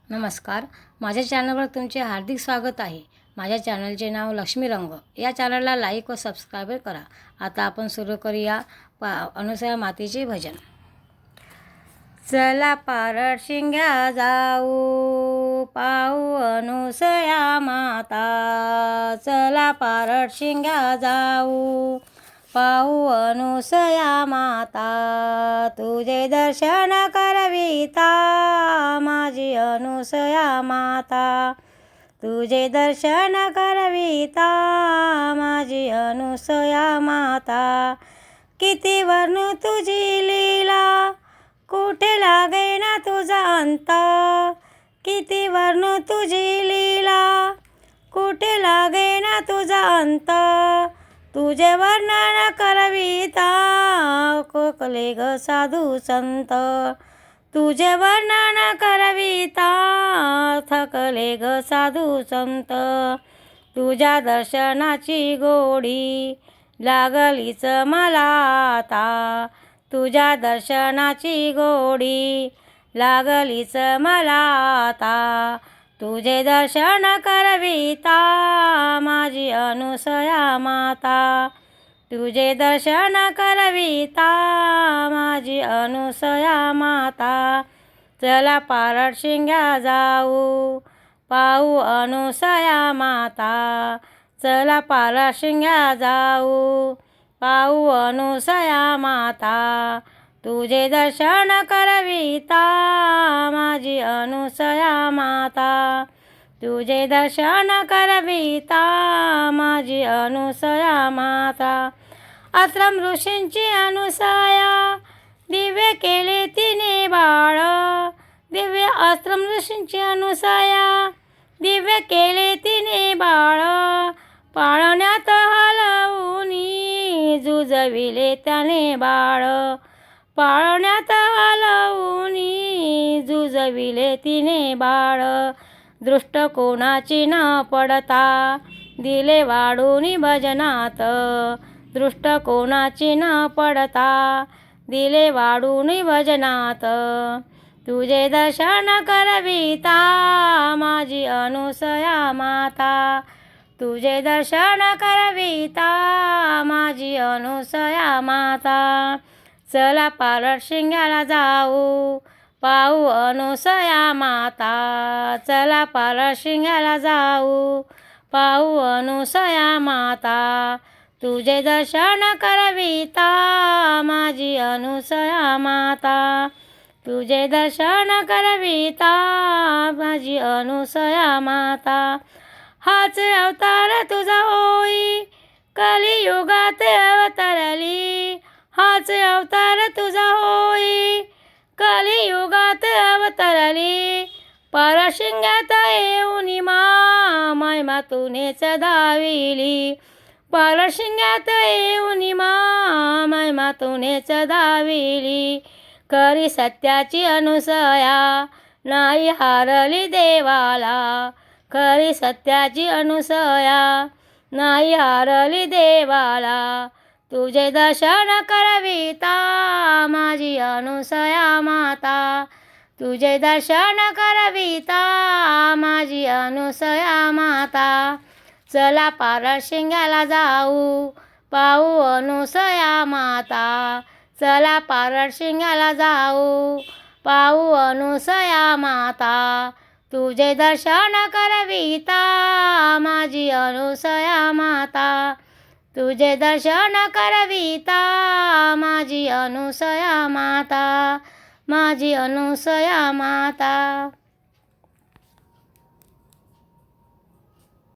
नमस्कार. माझ्या चॅनलवर तुमचे हार्दिक स्वागत आहे. माझ्या चॅनलचे नाव लक्ष्मी रंग. या चॅनलला लाईक व सबस्क्राईब करा. आता आपण सुरू करूया अनुसया मातेचे भजन. चला पारड शिंग्या जाऊ पाहू अनुसया माता. चला पारड शिंग्या जाऊ पाहू अनुसया माता. तुझे दर्शन करविता माझी अनुसया माता. तुझे दर्शन करविता माझी अनुसया माता. किती वर्णू तुझी लीला कुठे लागे ना तुझा अंत. किती वर्णू तुझी लीला कुठे लागे ना तुझा अंत. तुझे वर्णन करविता कोकले ग साधू संत. तुझे वर्णन करविता थकले ग साधू संत. तुझ्या दर्शनाची गोडी लागलीच मला आता. तुझ्या दर्शनाची गोडी लागलीच मला आता. तुझे दर्शन करविता माझी अनुसया माता. तुझे दर्शन करविता माझी अनुसया माता. चला पारड शिंग्या जाऊ पाहू अनुसया माता. चला पारड शिंग्या जाऊ पाहू अनुसया माता. तुझे दर्शन करविता माझी अनुसया माता. तुझे दर्शन करविता माझी अनुसया माता. आश्रम ऋषींची अनुसया दिव्य केले तिने बाळ. दिव्य आश्रम ऋषींची अनुसया दिव्य केले तिने बाळ. पाळण्यात हलवूनी जुजविले त्याने बाळ. पाळण्यात हलवूनी जुजविले तिने बाळ. दृष्ट कोणाची न पडता दिले वाढूनी भजनात. दृष्ट कोणाची न पडता दिले वाढूनी भजनात. तुझे दर्शन करविता माझी अनुसया माता. तुझे दर्शन करविता माझी अनुसया माता. चला पारड शिंग्याला जाऊ पाहू अनुसया माता. चला पारड शिंग्याला जाऊ पाहू अनुसया माता. तुझे दर्शन करविता माझी अनुसया माता. तुझे दर्शन करविता माझी अनुसया माता. हाच अवतार तुझा होई कलियुगात अवतरली. हाच अवतार तुझा होई कलियुगात अवतरली. परशिंग्यात येऊन महिमा तुनेच दाविली. परशिंग्यात येऊन महिमा तुनेच दाविली. करी सत्याची अनुसया नाही हारली देवाला. खरी सत्याची अनुसया नाही हारली देवाला. तुझे दर्शन करविता माझी अनुसया माता. तुझे दर्शन करविता माझी अनुसया माता. चला पारड शिंग्याला जाऊ पाहू अनुसया माता. चला पारड शिंग्याला जाऊ पाहू अनुसया माता. तुझे दर्शन करविता माझी अनुसया माता. तुझे दर्शन करविता माझी अनुसया माता. माझी अनुसया माता.